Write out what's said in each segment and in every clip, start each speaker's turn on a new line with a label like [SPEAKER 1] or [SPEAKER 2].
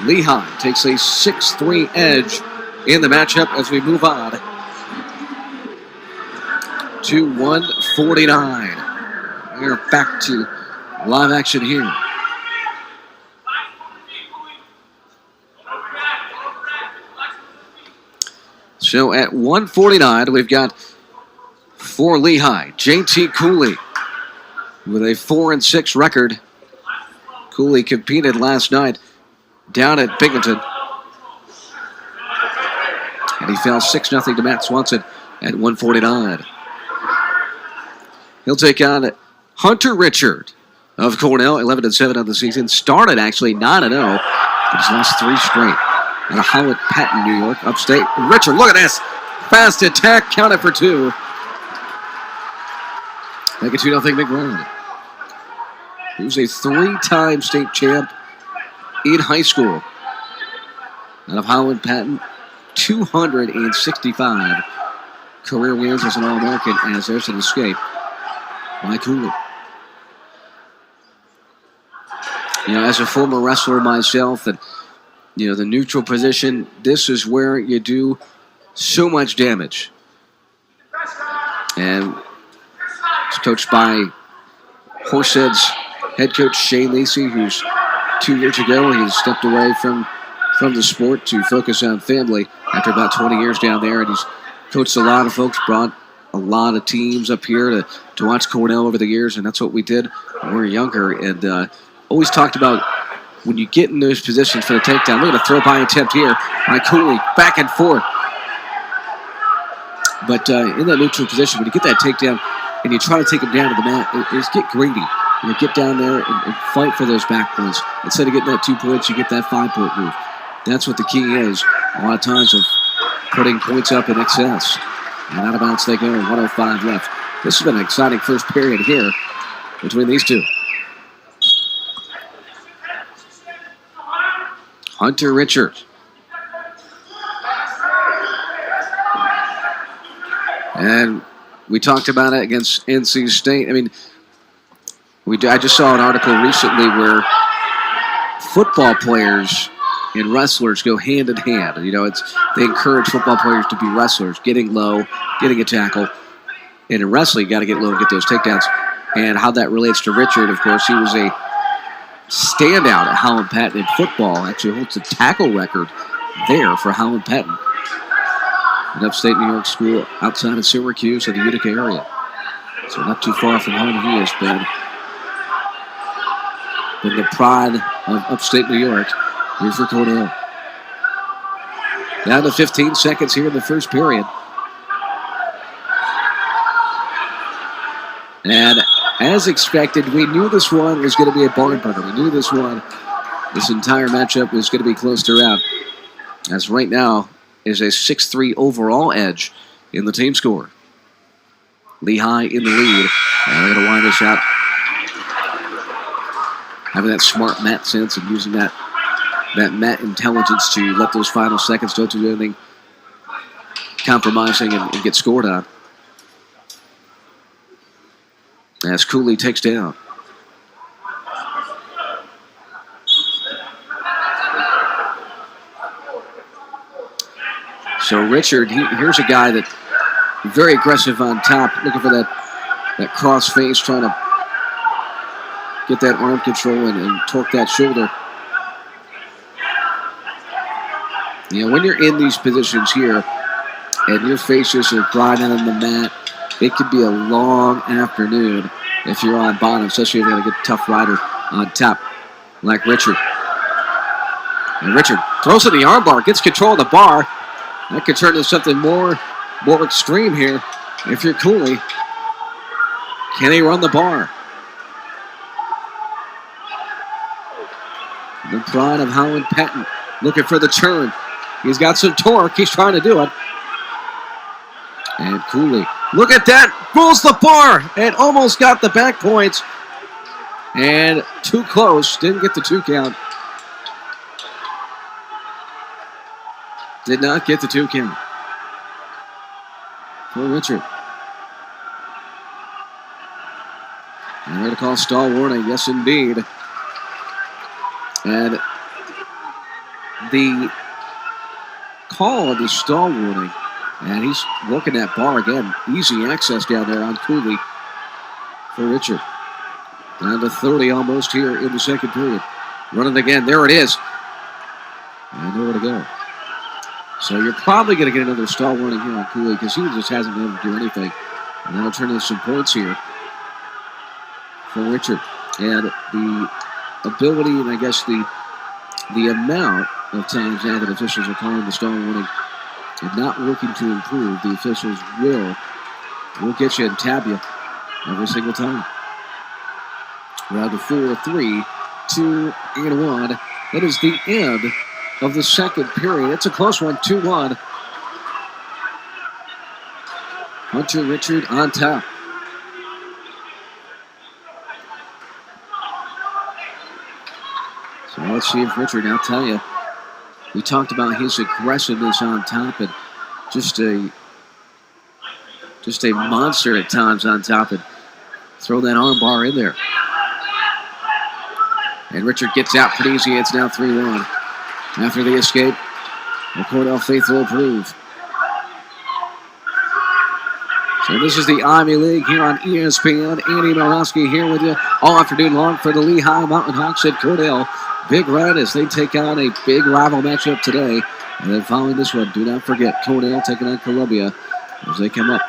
[SPEAKER 1] Lehigh takes a 6-3 edge in the matchup as we move on to 149. We're back to live action here. So at 149, we've got for Lehigh, JT Cooley with a 4-6 record. Cooley competed last night down at Binghamton. And he fell 6-0 to Matt Swanson at 149. He'll take on Hunter Richard of Cornell, 11-7 on the season. Started actually 9-0, but he's lost 3 straight. Out of Howard Patton, New York, upstate. Richard, look at this. Fast attack, counted for 2. Make it 2-0 big run. He was a 3-time state champ in high school. Out of Howard Patton, 265 career wins as an All-American, as there's an escape by Cooley. As a former wrestler myself, that the neutral position, this is where you do so much damage. And it's coached by Horsehead's head coach Shane Lacey, who's 2 years ago, he stepped away from the sport to focus on family after about 20 years down there. And he's coached a lot of folks, brought a lot of teams up here to watch Cornell over the years, and that's what we did when we were younger. And always talked about when you get in those positions for the takedown. Look at a throw-by attempt here by Cooley, back and forth. But in that neutral position, when you get that takedown and you try to take him down to the mat, it's get greedy. Get down there and fight for those back points. Instead of getting that 2 points, you get that 5-point move. That's what the key is. A lot of times of putting points up in excess. And out of bounds they go, 1:05 left. This has been an exciting first period here between these two. Hunter Richard. And we talked about it against NC State. I mean, I just saw an article recently where football players and wrestlers go hand in hand. They encourage football players to be wrestlers, getting low, getting a tackle. And in wrestling, you got to get low and get those takedowns. And how that relates to Richard, of course, he was a standout at Howland Patton in football. Actually holds a tackle record there for Howland Patton. An upstate New York school outside of Syracuse in the Utica area. So not too far from home he has been. Been the pride of upstate New York here for Cornell. Down to 15 seconds here in the first period. And as expected, we knew this one was going to be a barn burner. We knew this entire matchup was going to be close throughout. As right now is a 6-3 overall edge in the team score. Lehigh in the lead. And they're going to wind this out. Having that smart mat sense and using that mat intelligence to let those final seconds don't do anything compromising and get scored on. As Cooley takes down. So Richard, here's a guy that very aggressive on top, looking for that cross face, trying to get that arm control and torque that shoulder. When you're in these positions here and your faces are grinding on the mat, it could be a long afternoon if you're on bottom, especially if you're going to get a tough rider on top like Richard. And Richard throws in the armbar, gets control of the bar. That could turn into something more extreme here if you're Cooley. Can he run the bar? The pride of Howland Patton looking for the turn. He's got some torque. He's trying to do it. And Cooley, look at that. Pulls the bar and almost got the back points. And too close. Didn't get the 2 count. Did not get the 2 count. For Richard. And they're going to call stall warning. Yes, indeed. And the call on the stall warning. And he's working that bar again. Easy access down there on Cooley for Richard. Down to 30 almost here in the second period. Running again. There it is. And nowhere to go. So you're probably going to get another stall warning here on Cooley because he just hasn't been able to do anything. And that'll turn into some points here for Richard. And the ability and I guess the amount of times now that officials are calling the stall warning and not working to improve, the officials will get you and tab you every single time. Round of 4, 3, 2, and 1. That is the end of the second period. It's a close one, 2-1. Hunter Richard on top. So let's see if Richard, I'll tell you, we talked about his aggressiveness on top and just a monster at times on top, and throw that arm bar in there. And Richard gets out pretty easy. It's now 3-1. After the escape, the Cornell faithful approve. So this is the Ivy League here on ESPN. Andy Milowski here with you all afternoon long for the Lehigh Mountain Hawks at Cornell. Big Red as they take on a big rival matchup today. And then following this one, do not forget Cornell taking on Columbia as they come up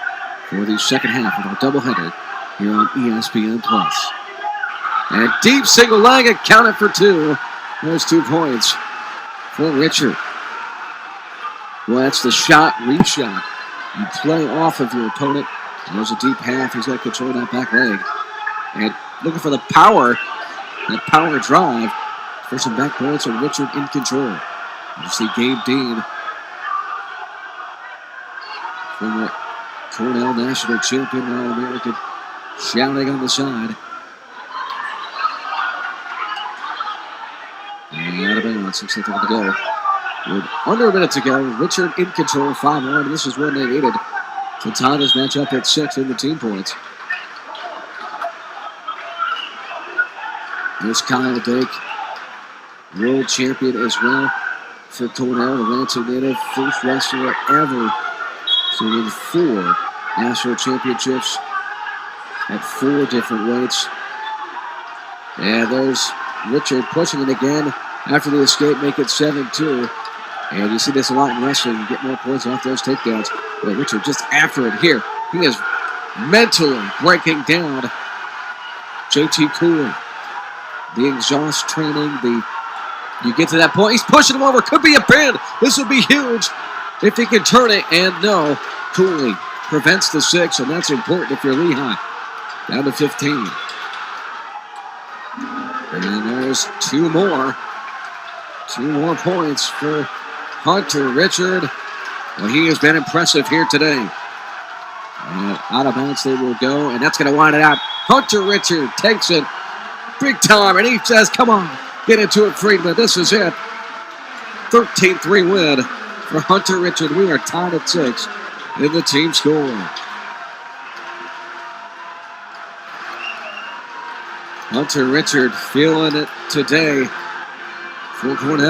[SPEAKER 1] for the second half of our doubleheader here on ESPN+. And deep single leg, accounted for 2. There's 2 points for Richard. Well, that's the shot, reshot. You play off of your opponent. And there's a deep half. He's got control of that back leg. And looking for the power, that power drive for some back points, and Richard in control. You see Gabe Dean from the Cornell National Champion All-American shouting on the side. And out of bounds, 6 seconds to go. With under a minute to go, Richard in control, 5-1. This is when they needed to tie this match up at 6 in the team points. There's Kyle Dake, world champion as well for Cornell, the Lansing native, first wrestler ever to win 4 national championships at 4 different weights. And there's Richard pushing it again after the escape, make it 7-2. And you see this a lot in wrestling. You get more points off those takedowns. But Richard just after it here. He is mentally breaking down JT Cooley. The exhaust training, you get to that point. He's pushing him over. Could be a pin. This would be huge if he can turn it. And no, Cooley prevents the 6, and that's important if you're Lehigh. Down to 15. And there's 2 more. 2 more points for Hunter Richard. Well, he has been impressive here today. And out of bounds they will go, and that's going to wind it out. Hunter Richard takes it big time, and he says, come on, get into it, Friedman. This is it. 13-3 win for Hunter Richard. We are tied at 6 in the team score. Hunter Richard feeling it today for Cornell.